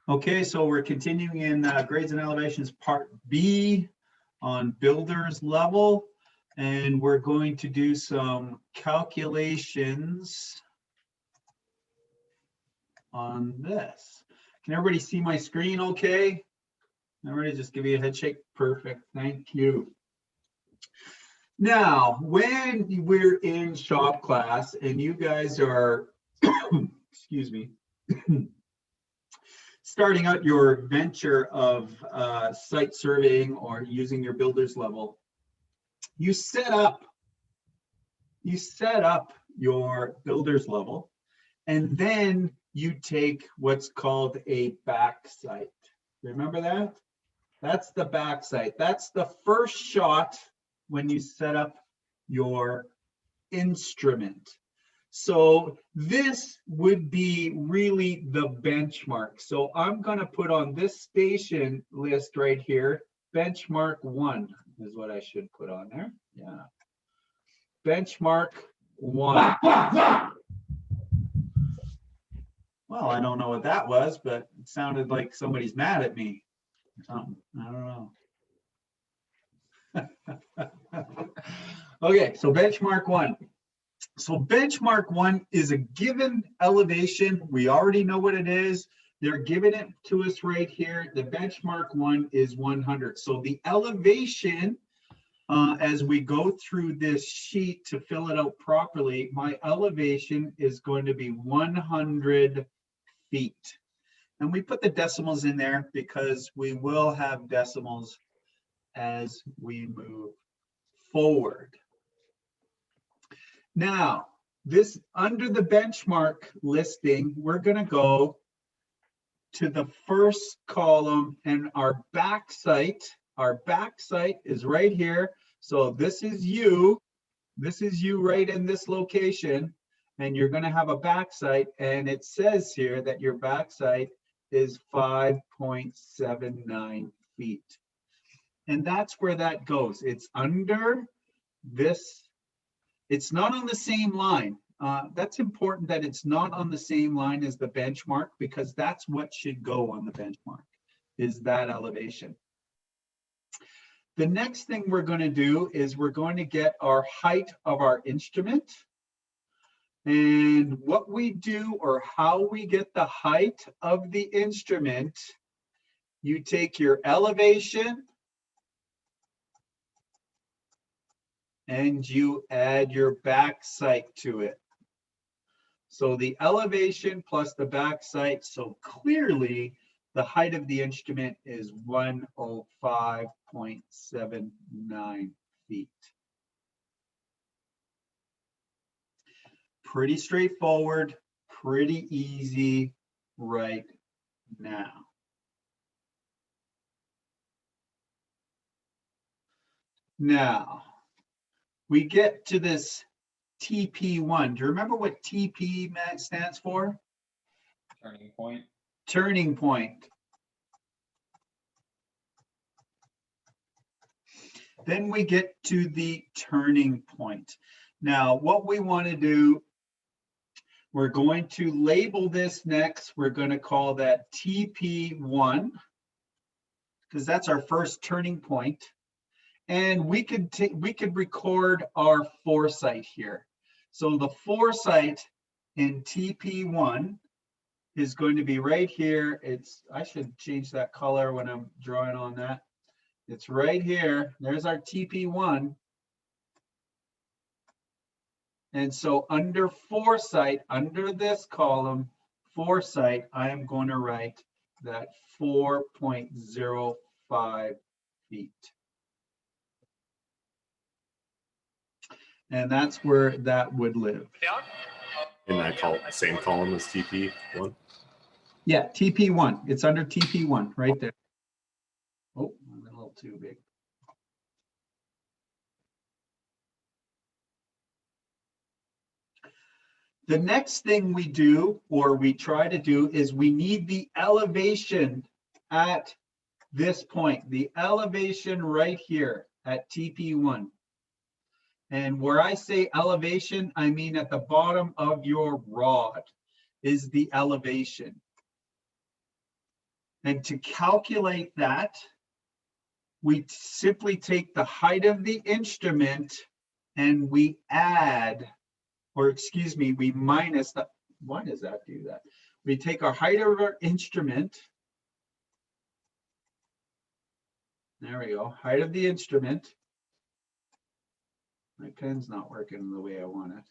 Okay, so we're continuing in grades and elevations part B on builder's level, and we're going to do some calculations on this. Can everybody see my screen okay? Everybody just give you a head shake. Perfect, thank you. Now, when we're in shop class and you guys are, excuse me, starting out your venture of site surveying or using your builder's level, you set up your builder's level, and then you take what's called a back site. Remember that? That's the back site. That's the first shot when you set up your instrument. So this would be really the benchmark. So I'm going to put on this station list right here, benchmark 1 is what I should put on there. Yeah. Benchmark 1. Well, I don't know what that was, but it sounded like somebody's mad at me or something. I don't know. Okay, so benchmark 1. So benchmark 1 is a given elevation. We already know what it is. They're giving it to us right here. The benchmark 1 is 100. So the elevation, as we go through this sheet to fill it out properly, my elevation is going to be 100 feet. And we put the decimals in there because we will have decimals as we move forward. Now, this under the benchmark listing, we're going to go to the first column, and our back site is right here. So this is you right in this location, and you're going to have a back site, and it says here that your back site is 5.79 feet. And that's where that goes. It's under this. It's not on the same line. That's important that it's not on the same line as the benchmark, because that's what should go on the benchmark, is that elevation. The next thing we're going to do is we're going to get our height of our instrument. And what we do, or how we get the height of the instrument, you take your elevation and you add your back site to it. So the elevation plus the back site, so clearly the height of the instrument is 105.79 feet. Pretty straightforward, pretty easy right now. Now, we get to this TP1. Do you remember what TP stands for? Turning point. Turning point. Then we get to the turning point. Now, what we want to do, we're going to label this next. We're going to call that TP1, because that's our first turning point. And we could record our foresight here. So the foresight in TP1 is going to be right here. I should change that color when I'm drawing on that. It's right here. There's our TP1. And so under foresight, under this column, foresight, I am going to write that 4.05 feet. And that's where that would live. In that same column as TP1? Yeah, TP1. It's under TP1 right there. Oh, I'm a little too big. The next thing we do, or we try to do, is we need the elevation at this point, the elevation right here at TP1. And where I say elevation, I mean at the bottom of your rod. is the elevation. And to calculate that, we simply take the height of the instrument and we add, or excuse me, we minus the, why does that do that? We take our height of our instrument. There we go, height of the instrument. My pen's not working the way I want it.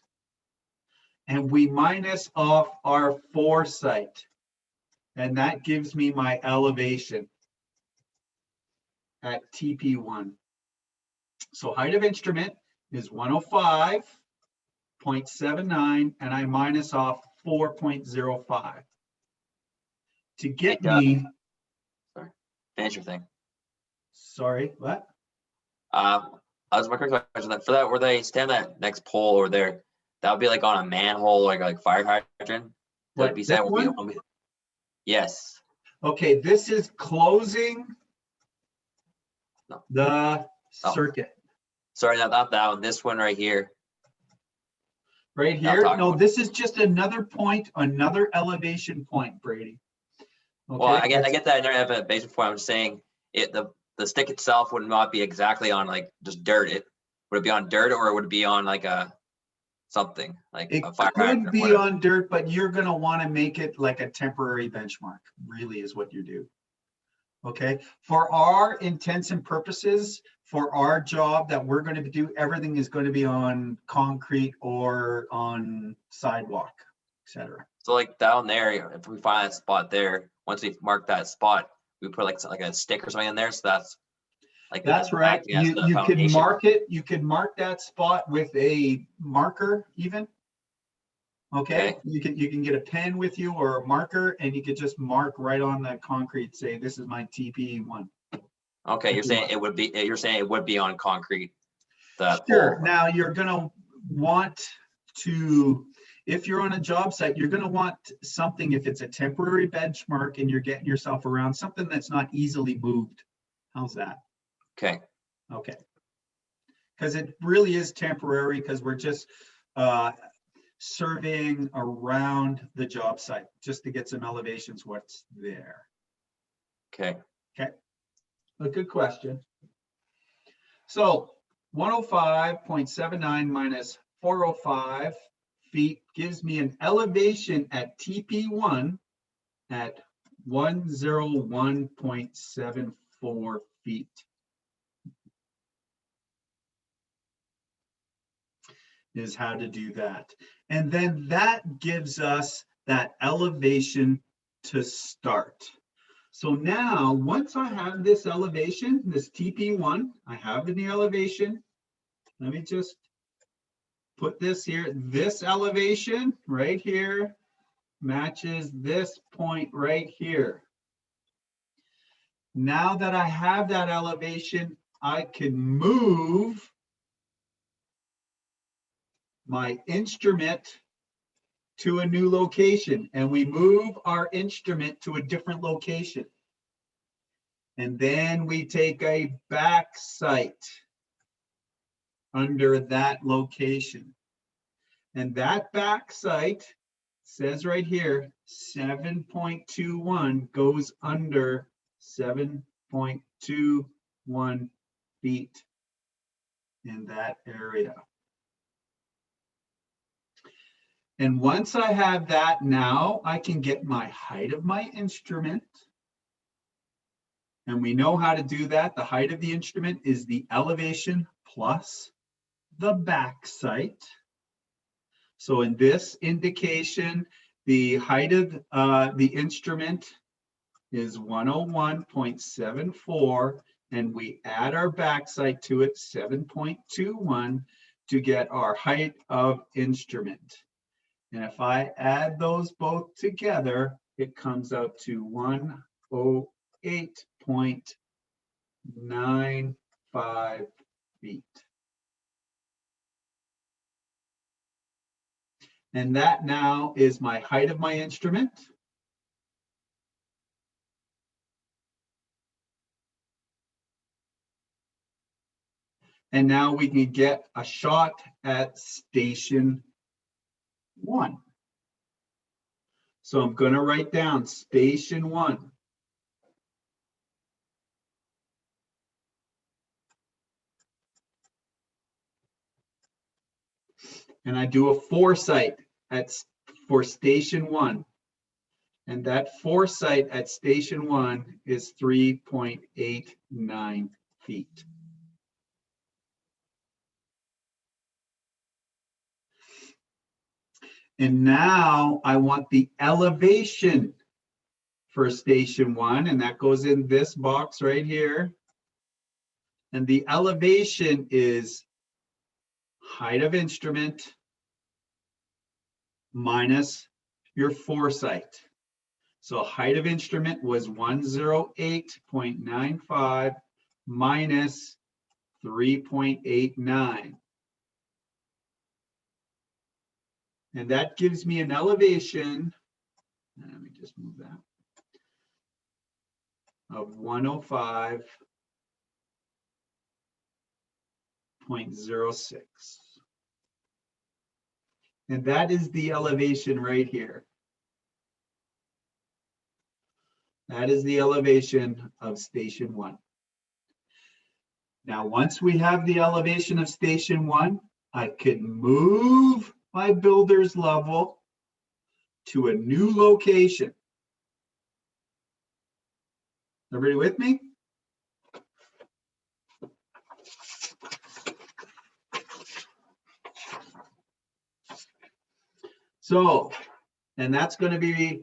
And we minus off our foresight. And that gives me my elevation at TP1. So height of instrument is 105.79, and I minus off 4.05. To get me, Sorry, finish your thing. sorry, what? I was my quick question that for that where they stand that next pole over there, that would be like on a manhole or like fire hydrant. What, That'd be this saying will be one? yes. Okay, this is closing No. the Oh. circuit. Sorry, not that one. This one right here. Right I'm here? talking No, about- this is just another point, another elevation point, Brady. Well, Okay, I get that in there at a basic point. I'm just saying it the stick itself would not be exactly on like just dirt. Would it be on dirt or would it be on like a something like it a fire could hydrant? be Whatever. on dirt, but you're gonna wanna make it like a temporary benchmark, really is what you do. Okay, for our intents and purposes, for our job that we're gonna do, everything is gonna be on concrete or on sidewalk, etc. So like down there, if we find that spot there, once we mark that spot, we put like a stick or something in there. So that's like That's right. acting as the You can foundation. mark it. You can mark that spot with a marker even. Okay, Okay. you can get a pen with you or a marker, and you could just mark right on the concrete. Say this is my TP1. Okay, if you're you saying want. it would be. You're saying it would be on concrete. The Sure. pole. Now you're gonna want to, if you're on a job site, you're gonna want something. If it's a temporary benchmark and you're getting yourself around, something that's not easily moved. How's that? Okay. Okay. Because it really is temporary because we're just surveying around the job site just to get some elevations what's there. Okay. Okay, a good question. So 105.79 minus 405 feet gives me an elevation at TP1 at 101.74 feet. Is how to do that. And then that gives us that elevation to start. So now, once I have this elevation, this TP1, I have the elevation. Let me just put this here. This elevation right here matches this point right here. Now that I have that elevation, I can move my instrument to a new location, and we move our instrument to a different location. And then we take a back sight under that location. And that back sight says right here, 7.21 goes under 7.21 feet in that area. And once I have that, now I can get my height of my instrument. And we know how to do that. The height of the instrument is the elevation plus the back sight. So in this indication, the height of the instrument is 101.74, and we add our back sight to it, 7.21, to get our height of instrument. And if I add those both together, it comes out to 108.95 feet. And that now is my height of my instrument. And now we can get a shot at station 1. So I'm going to write down station 1. And I do a foresight for station 1. And that foresight at station 1 is 3.89 feet. And now I want the elevation for station 1, and that goes in this box right here. And the elevation is height of instrument minus your foresight. So height of instrument was 108.95 minus 3.89. And that gives me an elevation, let me just move that, of 105.06. And that is the elevation right here. That is the elevation of station 1. Now, once we have the elevation of station 1, I can move my builder's level to a new location. Everybody with me? So, and that's going to be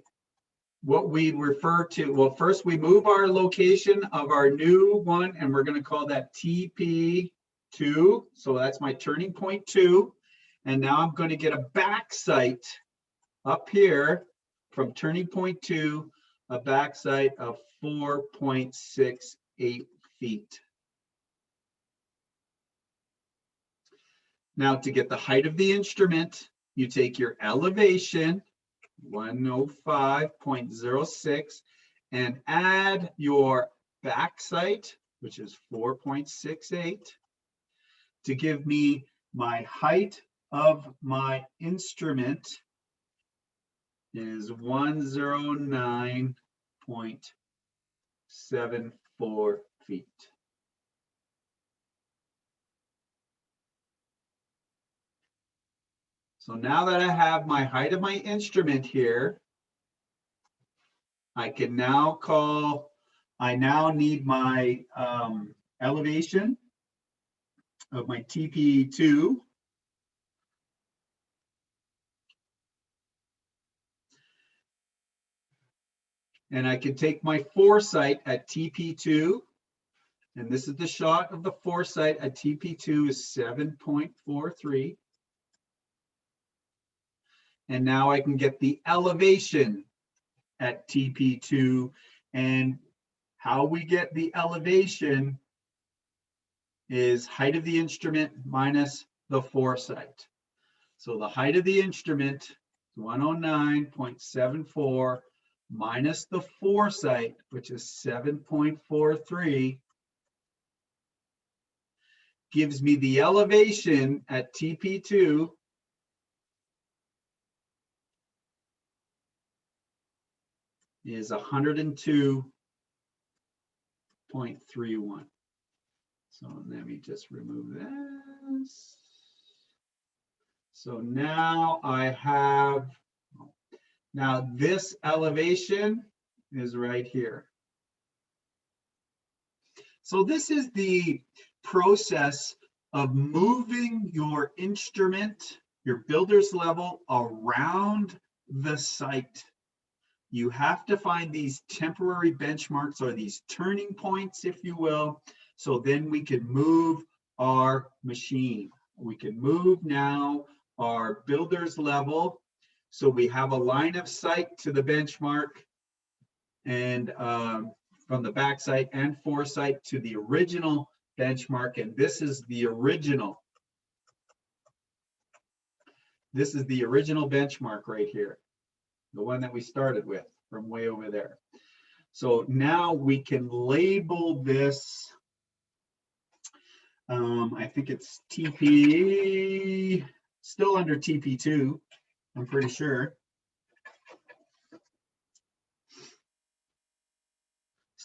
what we refer to. Well, first we move our location of our new one, and we're going to call that TP2. So that's my turning point 2. And now I'm going to get a back sight up here from turning point 2, a back sight of 4.68 feet. Now, to get the height of the instrument, you take your elevation, 105.06, and add your back sight, which is 4.68, to give me my height of my instrument is 109.74 feet. So now that I have my height of my instrument here, I can now I now need my elevation of my TP2. And I can take my foresight at TP2, and this is the shot of the foresight at TP2 is 7.43. And now I can get the elevation at TP2, and how we get the elevation is height of the instrument minus the foresight. So the height of the instrument is 109.74 minus the foresight, which is 7.43, gives me the elevation at TP2 is 102.31. So let me just remove this. So now I have, now this elevation is right here. So this is the process of moving your instrument, your builder's level around the site. You have to find these temporary benchmarks or these turning points, if you will, so then we can move our machine. We can move now our builder's level. So we have a line of sight to the benchmark, and from the back sight and foresight to the original benchmark. And this is the original. This is the original benchmark right here, the one that we started with from way over there. So now we can label this, I think it's TP, still under TP2, I'm pretty sure.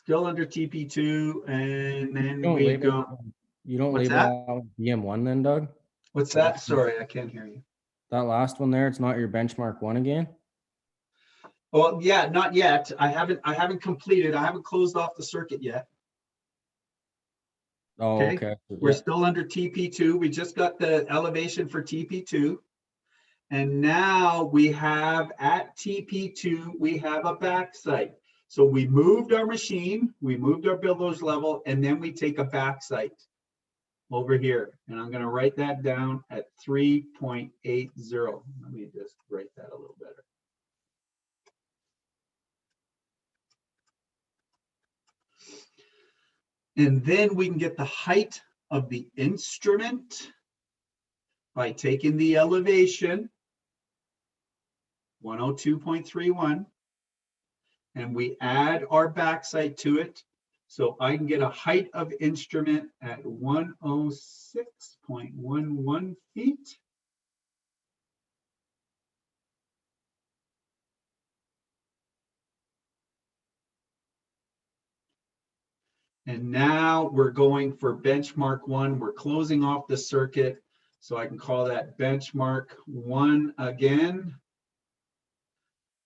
Still under TP2, and then Don't we label, go, you don't What's label that with BM1 then, Doug? what's that? Sorry, I can't hear you. That last one there, it's not your benchmark one again? Well, yeah, not yet. I haven't completed. I haven't closed off the circuit yet. Oh, Okay. okay. We're Yeah. still under TP2. We just got the elevation for TP2. And now we have at TP2, we have a backsite. So we moved our machine, we moved our billows level, and then we take a backsite over here. And I'm going to write that down at 3.80. Let me just write that a little better. And then we can get the height of the instrument by taking the elevation, 102.31, and we add our backsite to it. So I can get a height of instrument at 106.11 feet. And now we're going for benchmark 1. We're closing off the circuit. So I can call that benchmark 1 again.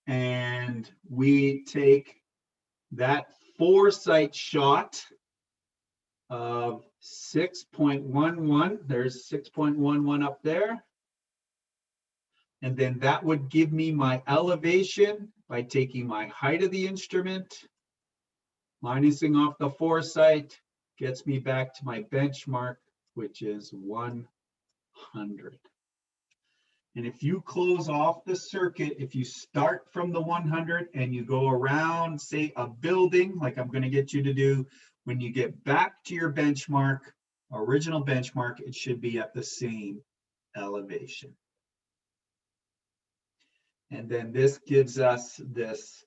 And we take that foresight shot of 6.11. There's 6.11 up there. And then that would give me my elevation by taking my height of the instrument, minusing off the foresight, gets me back to my benchmark, which is 100. And if you close off the circuit, if you start from the 100 and you go around, say, a building, like I'm going to get you to do, when you get back to your benchmark, original benchmark, it should be at the same elevation. And then this gives us this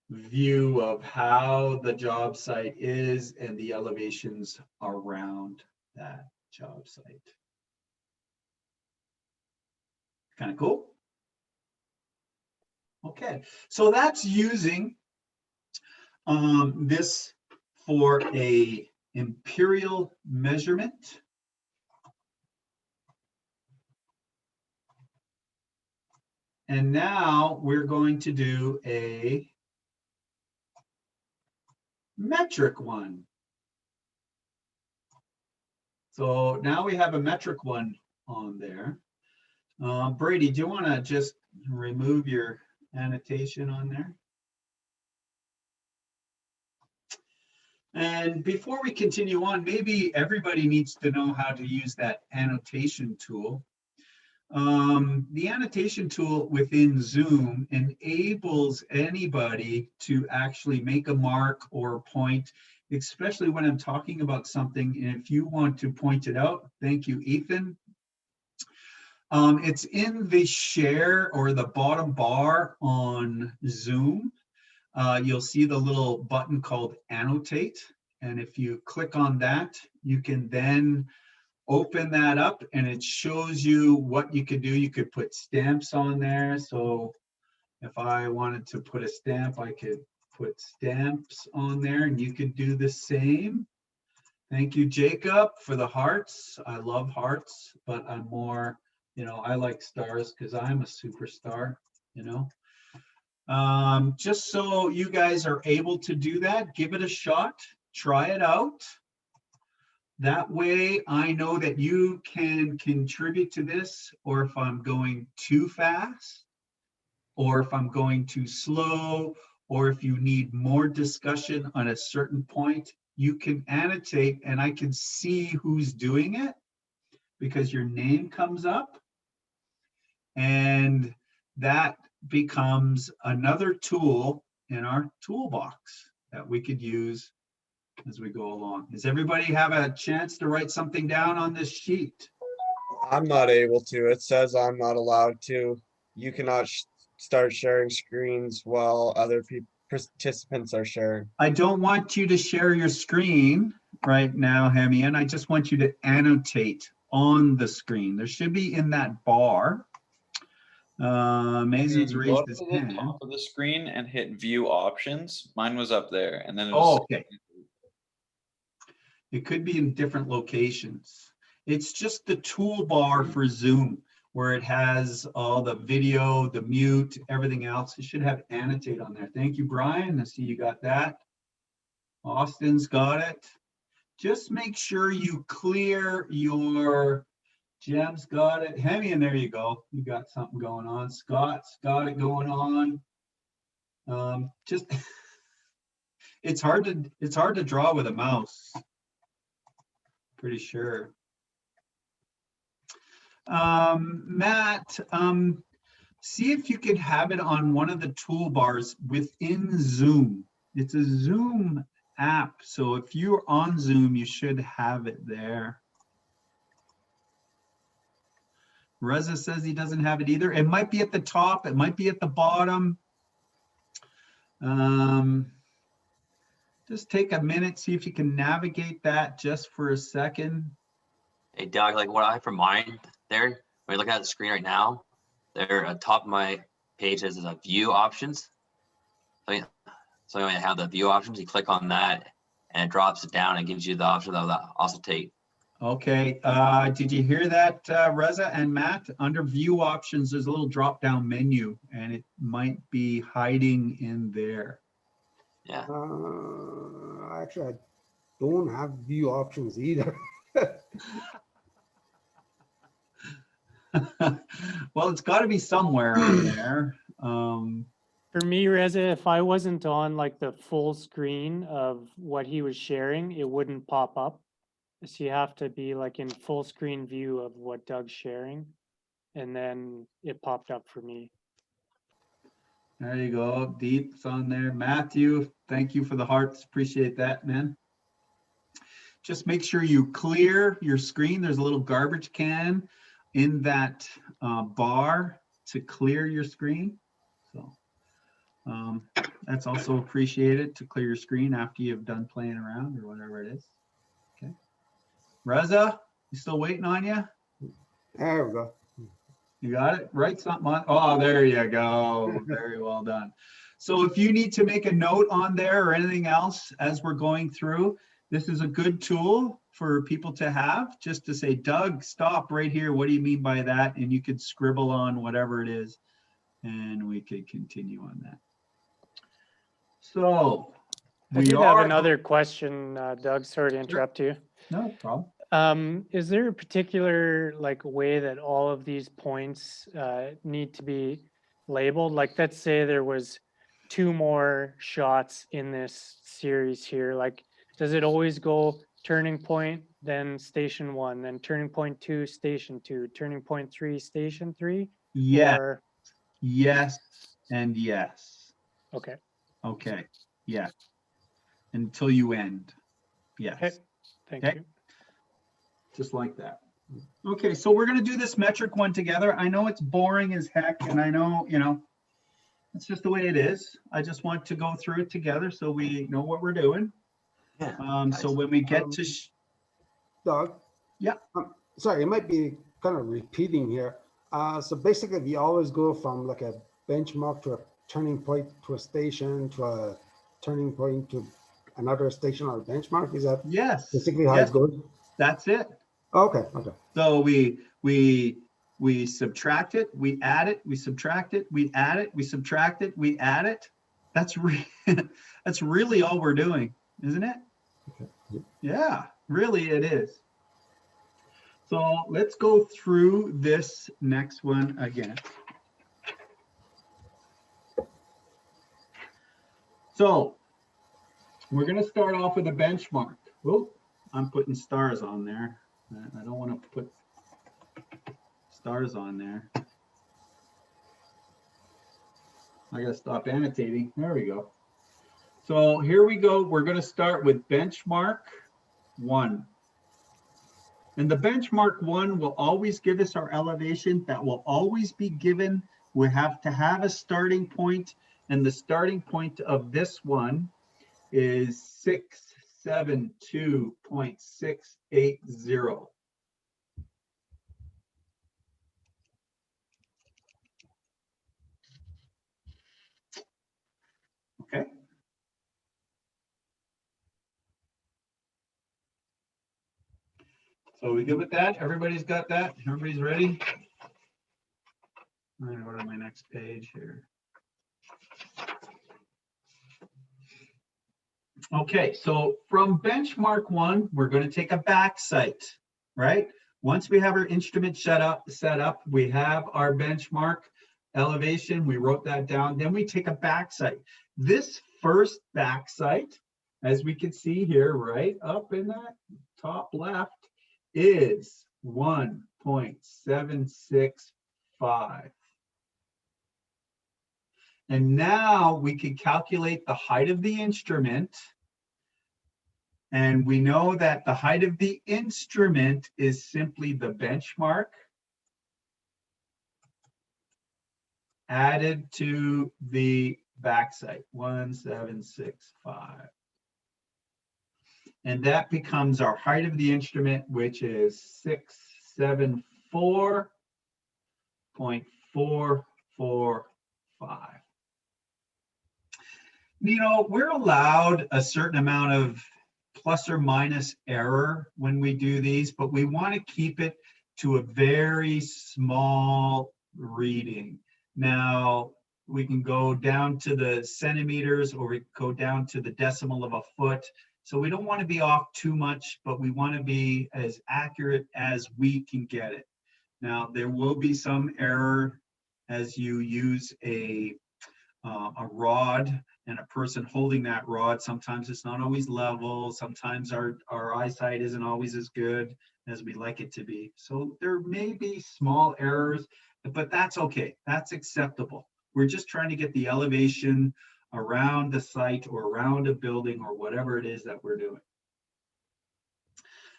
view of how the job site is and the elevations around that job site. Kind of cool. Okay, so that's using this for a imperial measurement. And now we're going to do a metric one. So now we have a metric one on there. Brady, do you want to just remove your annotation on there? And before we continue on, maybe everybody needs to know how to use that annotation tool. The annotation tool within Zoom enables anybody to actually make a mark or a point, especially when I'm talking about something. And if you want to point it out, thank you, Ethan. It's in the share or the bottom bar on Zoom. You'll see the little button called Annotate. And if you click on that, you can then open that up and it shows you what you could do. You could put stamps on there. So if I wanted to put a stamp, I could put stamps on there and you could do the same. Thank you, Jacob, for the hearts. I love hearts, but I'm more, I like stars because I'm a superstar, Just so you guys are able to do that, give it a shot, try it out. That way I know that you can contribute to this, or if I'm going too fast, or if I'm going too slow, or if you need more discussion on a certain point, you can annotate and I can see who's doing it because your name comes up. And that becomes another tool in our toolbox that we could use as we go along. Does everybody have a chance to write something down on this sheet? I'm not able to. It says I'm not allowed to. You cannot start sharing screens while other participants are sharing. I don't want you to share your screen right now, Hemian. I just want you to annotate on the screen. There should be in that bar. Mason's Go raised up his to the hand. top of the screen and hit view options. Mine was up there and then it Oh, was. okay. It could be in different locations. It's just the toolbar for Zoom where it has all the video, the mute, everything else. It should have annotate on there. Thank you, Brian. I see you got that. Austin's got it. Just make sure you clear your, Jeb's got it. Hemi, and there you go. You got something going on. Scott's got it going on. Just it's hard to draw with a mouse. Pretty sure. Matt, see if you could have it on one of the toolbars within Zoom. It's a Zoom app, so if you're on Zoom, you should have it there. Reza says he doesn't have it either. It might be at the top, it might be at the bottom. Just take a minute, see if you can navigate that just for a second. Hey Doug, like what I have for mine there, when you're looking at the screen right now, there at the top of my page is a view options. So when you have the view options, you click on that and it drops it down and gives you the option of the acetate. Okay, did you hear that, Reza and Matt? Under view options, there's a little drop-down menu and it might be hiding in there. Yeah. Actually, I don't have view options either. Well, it's got to be somewhere on there. For me, Reza, if I wasn't on like the full screen of what he was sharing, it wouldn't pop up. So you have to be like in full screen view of what Doug's sharing. And then it popped up for me. There you go. Deep's on there. Matthew, thank you for the hearts. Appreciate that, man. Just make sure you clear your screen. There's a little garbage can in that bar to clear your screen. So that's also appreciated, to clear your screen after you've done playing around or whatever it is. Okay. Reza, you still waiting on you? There we go. You got it? Write something on. Oh, there you go. Very well done. So if you need to make a note on there or anything else as we're going through, this is a good tool for people to have, just to say, Doug, stop right here. What do you mean by that? And you could scribble on whatever it is, and we could continue on that. So I did have another question, Doug. Sorry to interrupt you. No problem. Is there a particular like way that all of these points need to be labeled? Like, let's say there was 2 more shots in this series here. Like, does it always go turning point, then station 1, then turning point 2, station 2, turning point 3, station 3? Yes, Or... yes, and yes. Okay. Okay, yeah. Until you end. Yes. Okay. Thank Okay. you. Just like that. Okay, so we're going to do this metric one together. I know it's boring as heck, and I know, you know, it's just the way it is. I just want to go through it together so we know what we're doing. Yeah. So when we get to... Doug? Yeah. Sorry, it might be kind of repeating here. So basically, we always go from like a benchmark to a turning point to a station to a turning point to another station or benchmark. Is that Yes. basically how Yes. it goes? That's it. Okay. Okay. So we subtract it, we add it, we subtract it, we add it, we subtract it, we add it. That's that's really all we're doing, isn't it? Okay. Yeah, really it is. So let's go through this next one again. So we're going to start off with a benchmark. Oh, I'm putting stars on there. I don't want to put stars on there. I got to stop annotating. There we go. So here we go. We're going to start with benchmark 1. And the benchmark 1 will always give us our elevation. That will always be given. We have to have a starting point. And the starting point of this one is 672.680. So we good with that? Everybody's got that? Everybody's ready? I'm gonna go to my next page here. Okay, so from benchmark 1, we're going to take a back site, right? Once we have our instrument set up, we have our benchmark elevation, we wrote that down, then we take a back site. This first back site, as we can see here, right up in that top left, is 1.765. And now we can calculate the height of the instrument. And we know that the height of the instrument is simply the benchmark added to the backside, 1765. And that becomes our height of the instrument, which is 674.445. You know, we're allowed a certain amount of plus or minus error when we do these, but we want to keep it to a very small reading. Now, we can go down to the centimeters or we go down to the decimal of a foot. So we don't want to be off too much, but we want to be as accurate as we can get it. Now, there will be some error as you use a rod and a person holding that rod. Sometimes it's not always level. Sometimes our eyesight isn't always as good as we like it to be. So there may be small errors, but that's okay. That's acceptable. We're just trying to get the elevation around the site or around a building or whatever it is that we're doing.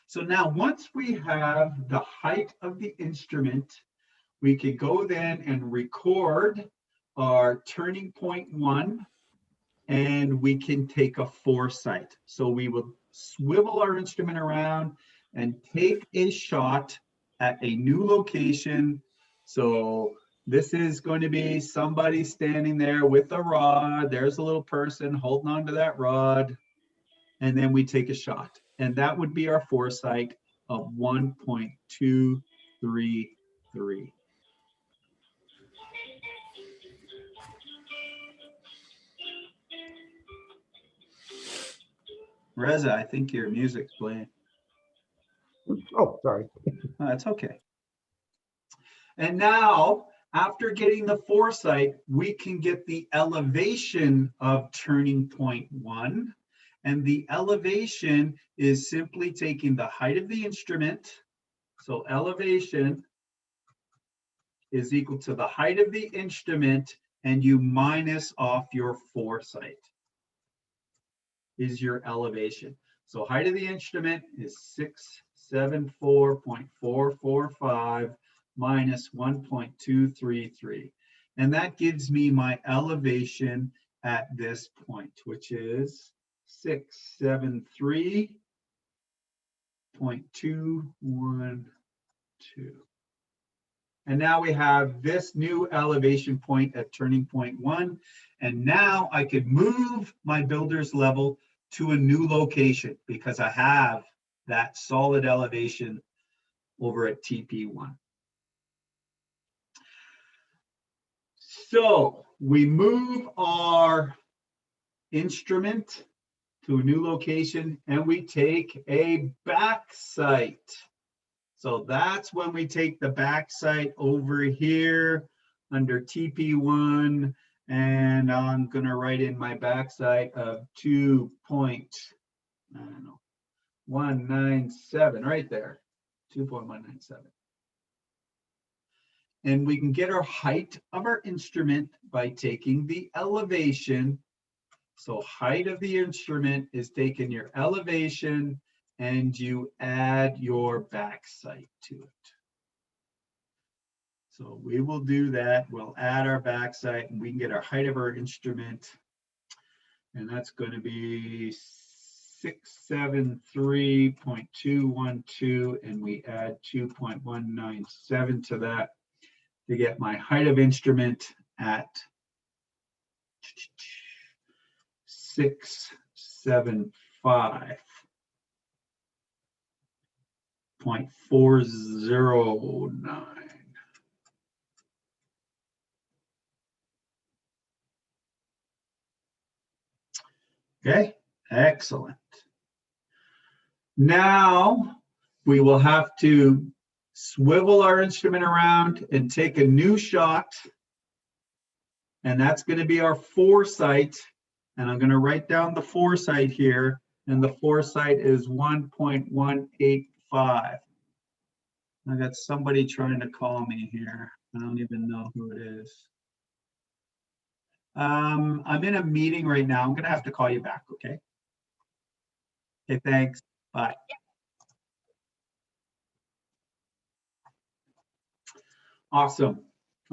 So now once we have the height of the instrument, we could go then and record our turning point 1, and we can take a foresight. So we will swivel our instrument around and take a shot at a new location. So this is going to be somebody standing there with a rod. There's a little person holding on to that rod, and then we take a shot. And that would be our foresight of 1.233. Reza, I think your music's playing. Oh, sorry. Oh, that's okay. And now, after getting the foresight, we can get the elevation of turning point 1. And the elevation is simply taking the height of the instrument. So elevation is equal to the height of the instrument, and you minus off your foresight is your elevation. So height of the instrument is 674.445 minus 1.233. And that gives me my elevation at this point, which is 673.212. And now we have this new elevation point at turning point 1. And now I could move my builder's level to a new location because I have that solid elevation over at TP1. So we move our instrument to a new location and we take a back site. So that's when we take the back site over here under TP1, and I'm gonna write in my back site of 2.197 right there, 2.197. And we can get our height of our instrument by taking the elevation. So height of the instrument is taking your elevation and you add your back sight to it. So we will do that. We'll add our back sight and we can get our height of our instrument. And that's going to be 673.212, and we add 2.197 to that to get my height of instrument at 675.445. 0.409. Okay, excellent. Now we will have to swivel our instrument around and take a new shot. And that's going to be our foresight. And I'm going to write down the foresight here. And the foresight is 1.185. I got somebody trying to call me here. I don't even know who it is. I'm in a meeting right now. I'm going to have to call you back, okay? Okay, thanks. Bye. Awesome.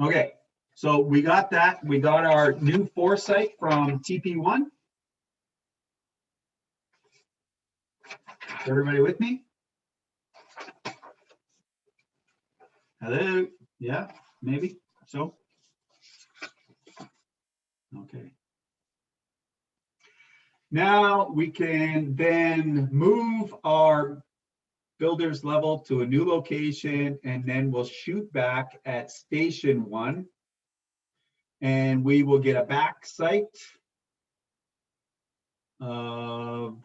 Okay, so we got that. We got our new foresight from TP1. Everybody with me? Hello? Yeah, maybe so. Okay. Now we can then move our builder's level to a new location, and then we'll shoot back at station 1. And we will get a back sight of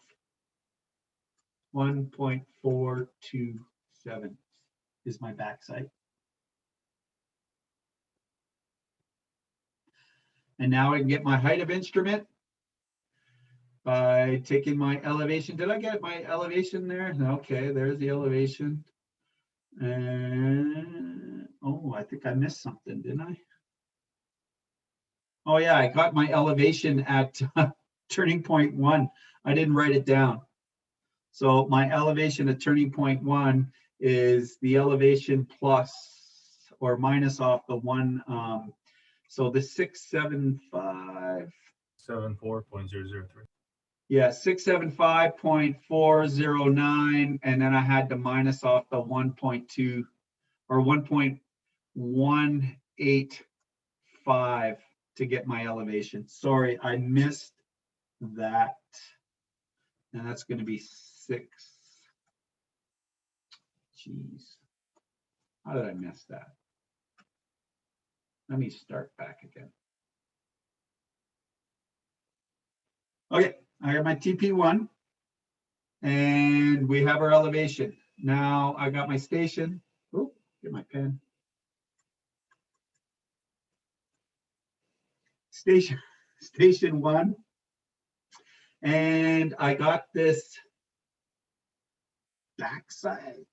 1.427 is my back sight. And now I can get my height of instrument by taking my elevation. Did I get my elevation there? Okay, there's the elevation. And oh, I think I missed something, didn't I? Oh yeah, I got my elevation at turning point 1. I didn't write it down. So my elevation at turning point 1 is the elevation plus or minus off the 1. So the 675. 74.003. Yeah, 675.409, and then I had to minus off the 1.2 or 1.185 to get my elevation. Sorry, I missed that. And that's going to be 6. Jeez. How did I miss that? Let me start back again. Okay, I got my TP1 and we have our elevation. Now I got my station. Oh, get my pen. Station 1. And I got this backside.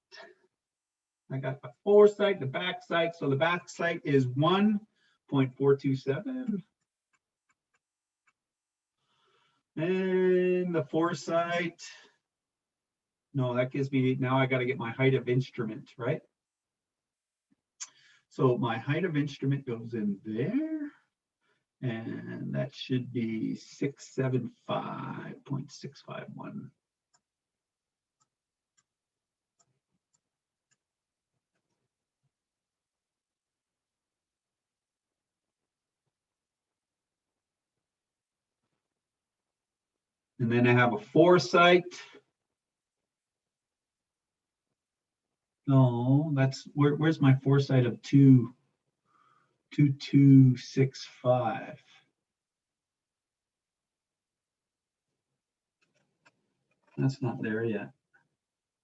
I got the foresight, the backside. So the backside is 1.427. And the foresight, no, that gives me, now I got to get my height of instrument, right? So my height of instrument goes in there, and that should be 675.651. And then I have a foresight. No, that's where's my foresight of 2265. That's not there yet.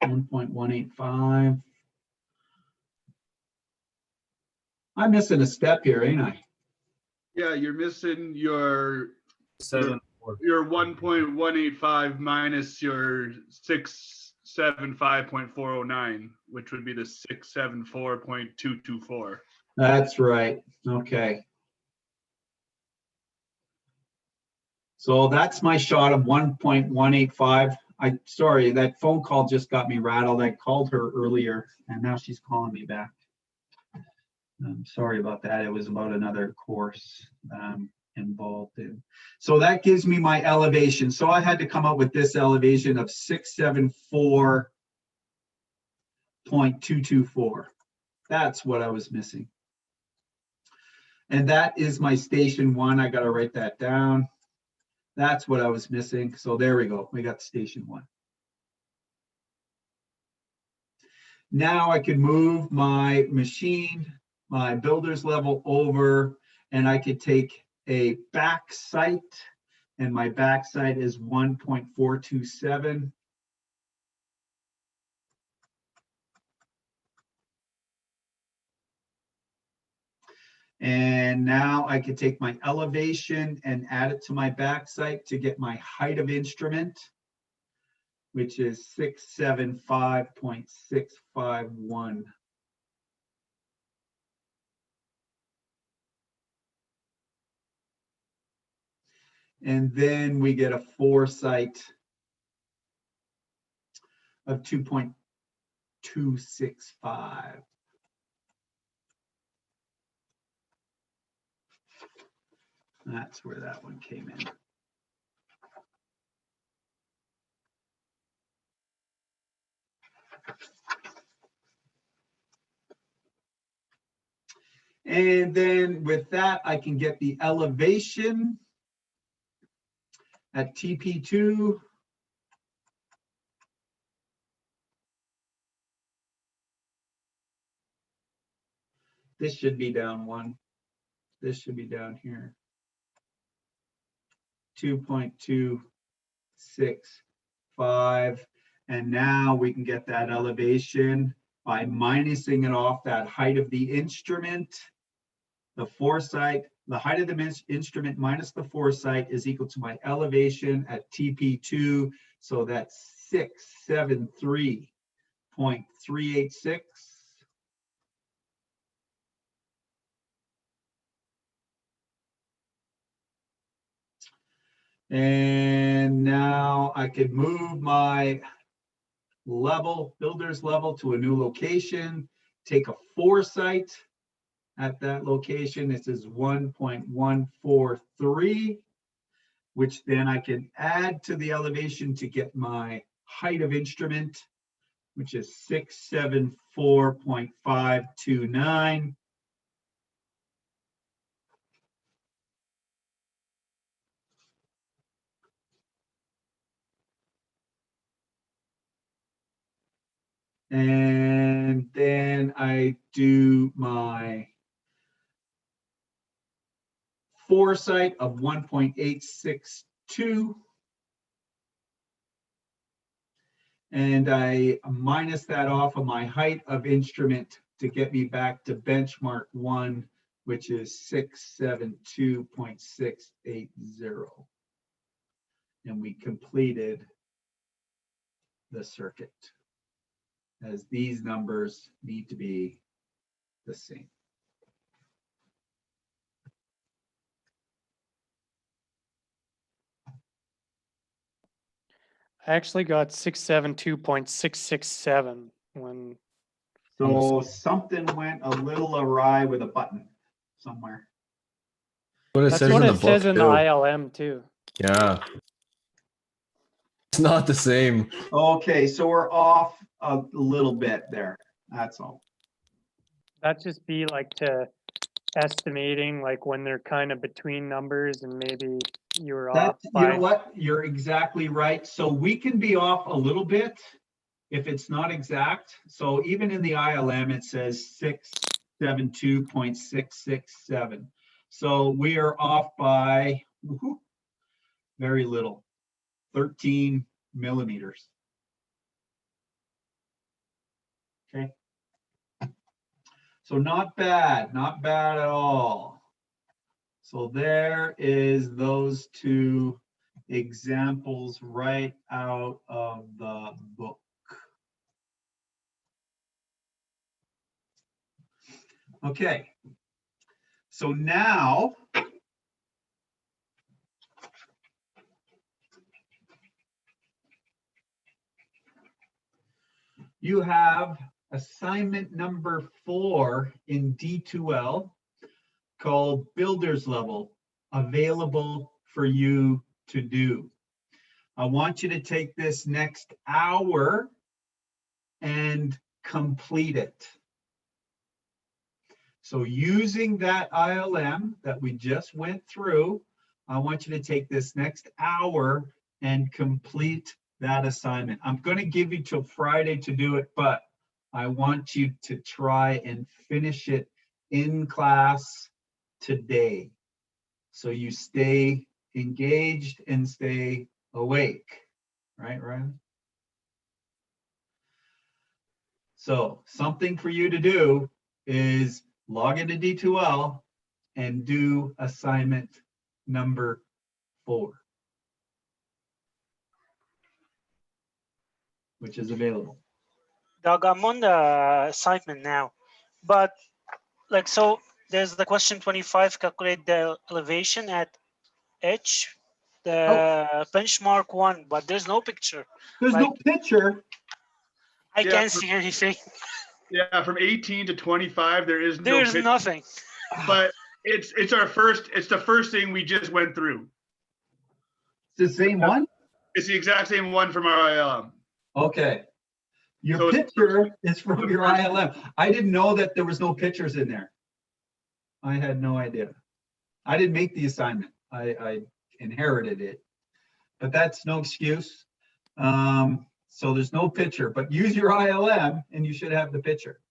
1.185. I'm missing a step here, ain't I? Yeah, you're missing your 74. your 1.185 minus your 675.409, which would be the 674.224. That's right. Okay. So that's my shot of 1.185. Sorry, that phone call just got me rattled. I called her earlier and now she's calling me back. I'm sorry about that. It was about another course involved in. So that gives me my elevation. So I had to come up with this elevation of 674.224. That's what I was missing. And that is my station 1. I got to write that down. That's what I was missing. So there we go. We got station 1. Now I can move my machine, my builder's level over, and I could take a back sight, and my back sight is 1.427. And now I could take my elevation and add it to my back sight to get my height of instrument, which is 675.651. And then we get a foresight of 2.265. That's where that one came in. And then with that, I can get the elevation at TP2. This should be down one. This should be down here. 2.265. And now we can get that elevation by minusing it off that height of the instrument. The foresight, the height of the instrument minus the foresight is equal to my elevation at TP2. So that's 673.386. And now I could move my level, builder's level, to a new location, take a foresight at that location. This is 1.143, which then I can add to the elevation to get my height of instrument, which is 674.529. And then I do my foresight of 1.862. And I minus that off of my height of instrument to get me back to benchmark 1, which is 672.680. And we completed the circuit, as these numbers need to be the same. I actually got 672.667 when So something went a little awry with a button somewhere. What it that's says what in the it says book in the too. ILM too. Yeah. It's not the same. Okay, so we're off a little bit there. That's all. That just be like to estimating like when they're kind of between numbers and maybe you were That, off you by know what? You're exactly right. So we can be off a little bit if it's not exact. So even in the ILM, it says 672.667. So we are off by very little, 13 millimeters. Okay. So not bad, not bad at all. So there is those two examples right out of the book. Okay. So now you have assignment number 4 in D2L called Builder's Level, available for you to do. I want you to take this next hour and complete it. So using that ILM that we just went through, I want you to take this next hour and complete that assignment. I'm going to give you till Friday to do it, but I want you to try and finish it in class today. So you stay engaged and stay awake, right, Ryan? So something for you to do is log into D2L and do assignment number 4, which is available. Doug, I'm on the assignment now, but like, so there's the question 25, calculate the elevation at H, the benchmark 1, but there's no picture. There's no picture. I Yeah, can't see anything. Yeah, from 18 to 25, there is no There's picture, nothing. but it's the first thing we just went through. It's the same one? It's the exact same one from our ILM. Okay. Your So it's- picture is from your ILM. I didn't know that there was no pictures in there. I had no idea. I didn't make the assignment. I inherited it, but that's no excuse. So there's no picture, but use your ILM and you should have the picture.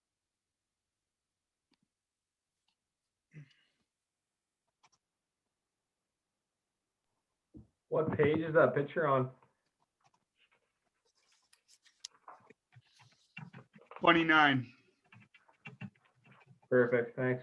What page is that picture on? 29. Perfect, thanks.